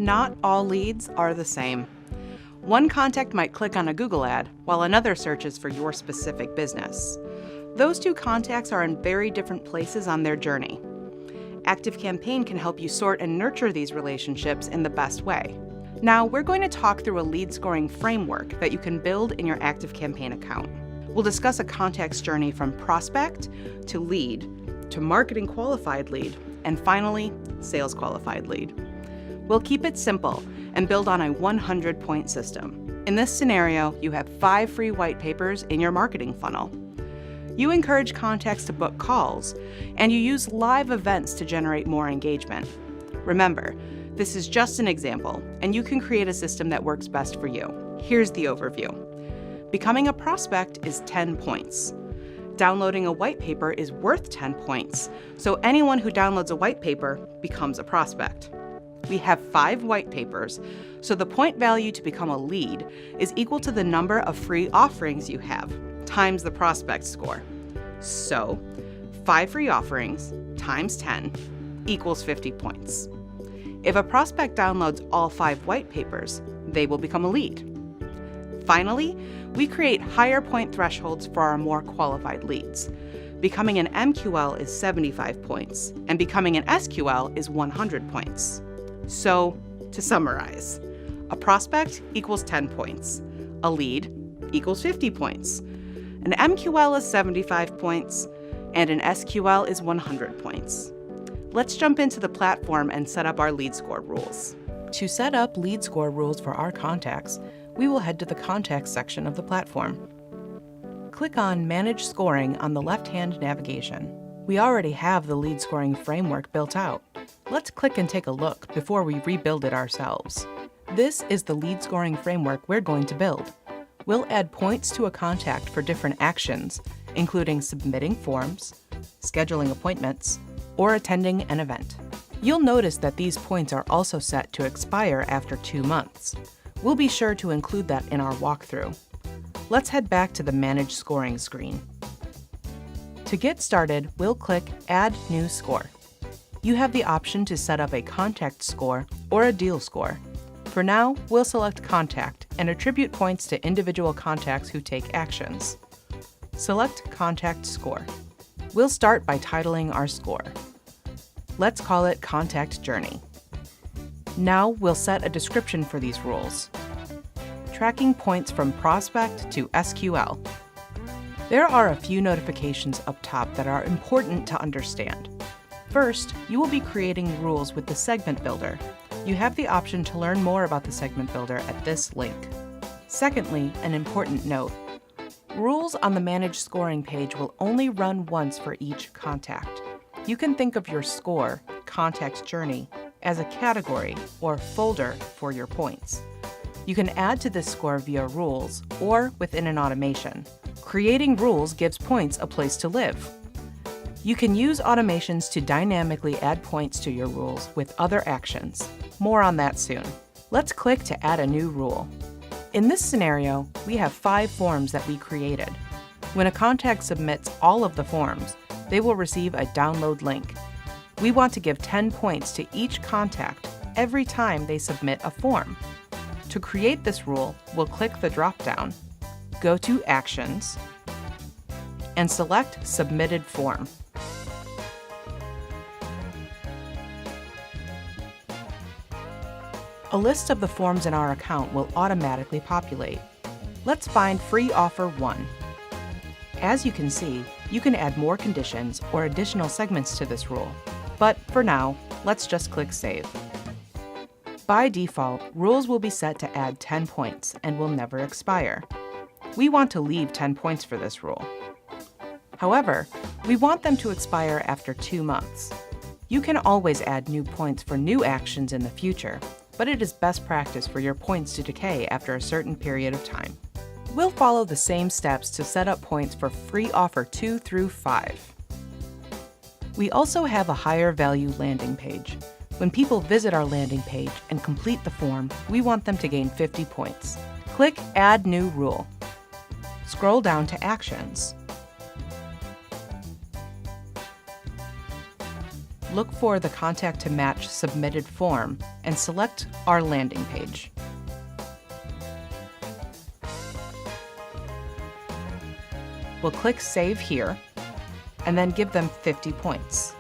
Not all leads are the same. One contact might click on a Google ad, while another searches for your specific business. Those two contacts are in very different places on their journey. ActiveCampaign can help you sort and nurture these relationships in the best way. Now, we're going to talk through a lead scoring framework that you can build in your ActiveCampaign account. We'll discuss a contact's journey from prospect to lead, to marketing qualified lead, and finally, sales qualified lead. We'll keep it simple and build on a 100-point system. In this scenario, you have 5 free white papers in your marketing funnel. You encourage contacts to book calls, and you use live events to generate more engagement. Remember, this is just an example, and you can create a system that works best for you. Here's the overview. Becoming a prospect is 10 points. Downloading a white paper is worth 10 points, so anyone who downloads a white paper becomes a prospect. We have 5 white papers, so the point value to become a lead is equal to the number of free offerings you have, times the prospect score. So, 5 free offerings times 10 equals 50 points. If a prospect downloads all 5 white papers, they will become a lead. Finally, we create higher point thresholds for our more qualified leads. Becoming an MQL is 75 points, and becoming an SQL is 100 points. So, to summarize, a prospect equals 10 points, a lead equals 50 points, an MQL is 75 points, and an SQL is 100 points. Let's jump into the platform and set up our lead score rules. To set up lead score rules for our contacts, we will head to the Contacts section of the platform. Click on Manage Scoring on the left-hand navigation. We already have the lead scoring framework built out. Let's click and take a look before we rebuild it ourselves. This is the lead scoring framework we're going to build. We'll add points to a contact for different actions, including submitting forms, scheduling appointments, or attending an event. You'll notice that these points are also set to expire after 2 months. We'll be sure to include that in our walkthrough. Let's head back to the Manage Scoring screen. To get started, we'll click Add New Score. You have the option to set up a contact score or a deal score. For now, we'll select Contact and attribute points to individual contacts who take actions. Select Contact Score. We'll start by titling our score. Let's call it Contact Journey. Now we'll set a description for these rules. Tracking points from prospect to SQL. There are a few notifications up top that are important to understand. First, you will be creating rules with the Segment Builder. You have the option to learn more about the Segment Builder at this link. Secondly, an important note. Rules on the Manage Scoring page will only run once for each contact. You can think of your score, Contact Journey, as a category or folder for your points. You can add to this score via rules or within an automation. Creating rules gives points a place to live. You can use automations to dynamically add points to your rules with other actions. More on that soon. Let's click to add a new rule. In this scenario, we have 5 forms that we created. When a contact submits all of the forms, they will receive a download link. We want to give 10 points to each contact every time they submit a form. To create this rule, we'll click the drop-down, go to Actions, and select Submitted Form. A list of the forms in our account will automatically populate. Let's find Free Offer 1. As you can see, you can add more conditions or additional segments to this rule. But for now, let's just click Save. By default, rules will be set to add 10 points and will never expire. We want to leave 10 points for this rule. However, we want them to expire after 2 months. You can always add new points for new actions in the future, but it is best practice for your points to decay after a certain period of time. We'll follow the same steps to set up points for Free Offer 2 through 5. We also have a higher value landing page. When people visit our landing page and complete the form, we want them to gain 50 points. Click Add New Rule. Scroll down to Actions. look for the Contact to Match submitted form and select our landing page. We'll click Save here and then give them 50 points.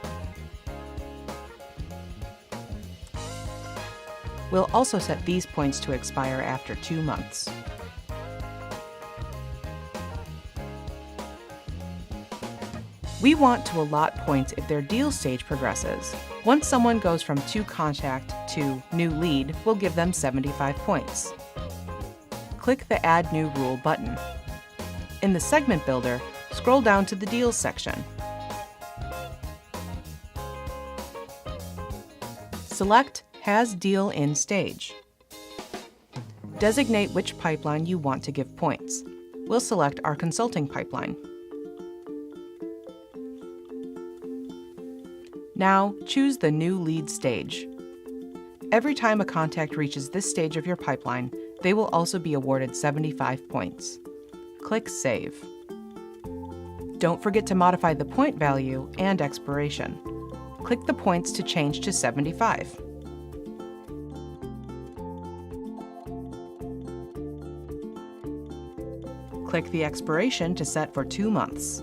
We'll also set these points to expire after 2 months. We want to allot points if their deal stage progresses. Once someone goes from to contact to new lead, we'll give them 75 points. Click the Add New Rule button. In the segment builder, scroll down to the Deals section. Select Has Deal in Stage. Designate which pipeline you want to give points. We'll select our consulting pipeline. Now, choose the new lead stage. Every time a contact reaches this stage of your pipeline, they will also be awarded 75 points. Click Save. Don't forget to modify the point value and expiration. Click the points to change to 75. Click the expiration to set for 2 months.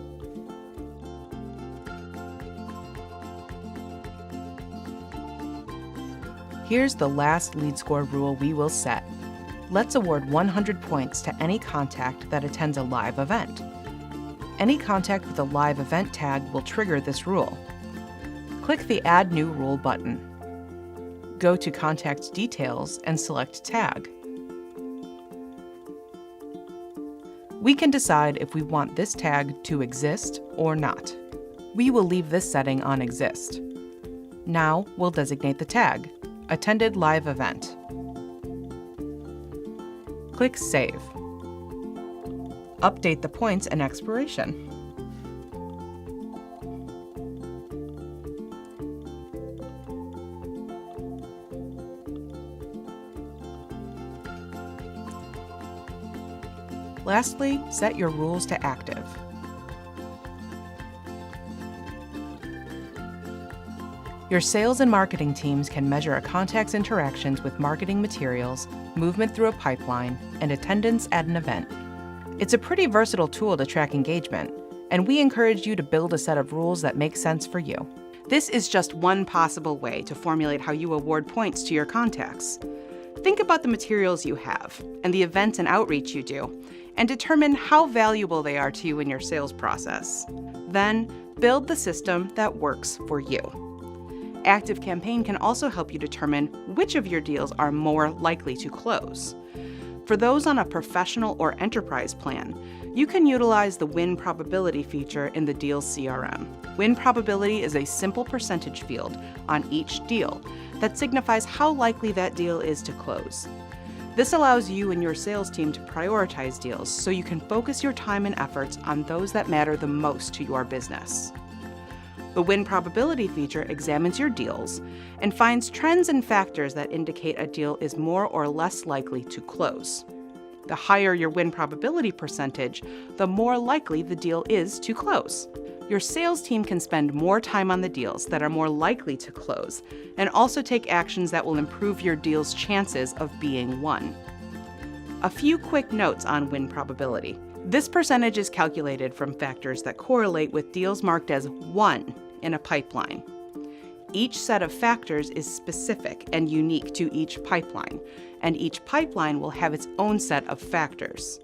Here's the last lead score rule we will set. Let's award 100 points to any contact that attends a live event. Any contact with a live event tag will trigger this rule. Click the Add New Rule button. Go to Contact Details and select Tag. We can decide if we want this tag to exist or not. We will leave this setting on Exist. Now we'll designate the tag, Attended Live Event. Click Save. Update the points and expiration. Lastly, set your rules to active. Your sales and marketing teams can measure a contact's interactions with marketing materials, movement through a pipeline, and attendance at an event. It's a pretty versatile tool to track engagement, and we encourage you to build a set of rules that make sense for you. This is just one possible way to formulate how you award points to your contacts. Think about the materials you have and the events and outreach you do, and determine how valuable they are to you in your sales process. Then, build the system that works for you. ActiveCampaign can also help you determine which of your deals are more likely to close. For those on a professional or enterprise plan, you can utilize the win probability feature in the Deals CRM. Win probability is a simple percentage field on each deal that signifies how likely that deal is to close. This allows you and your sales team to prioritize deals so you can focus your time and efforts on those that matter the most to your business. The win probability feature examines your deals and finds trends and factors that indicate a deal is more or less likely to close. The higher your win probability percentage, the more likely the deal is to close. Your sales team can spend more time on the deals that are more likely to close and also take actions that will improve your deal's chances of being won. A few quick notes on win probability. This percentage is calculated from factors that correlate with deals marked as won in a pipeline. Each set of factors is specific and unique to each pipeline, and each pipeline will have its own set of factors.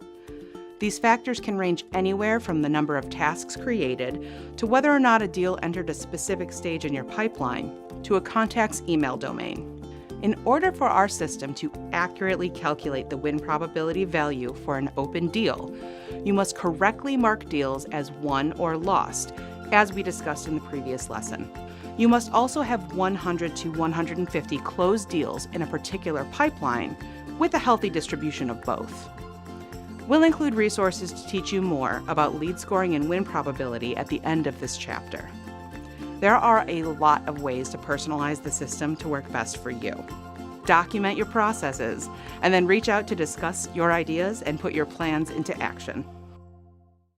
These factors can range anywhere from the number of tasks created to whether or not a deal entered a specific stage in your pipeline to a contact's email domain. In order for our system to accurately calculate the win probability value for an open deal, you must correctly mark deals as won or lost, as we discussed in the previous lesson. You must also have 100 to 150 closed deals in a particular pipeline with a healthy distribution of both. We'll include resources to teach you more about lead scoring and win probability at the end of this chapter. There are a lot of ways to personalize the system to work best for you. Document your processes, and then reach out to discuss your ideas and put your plans into action.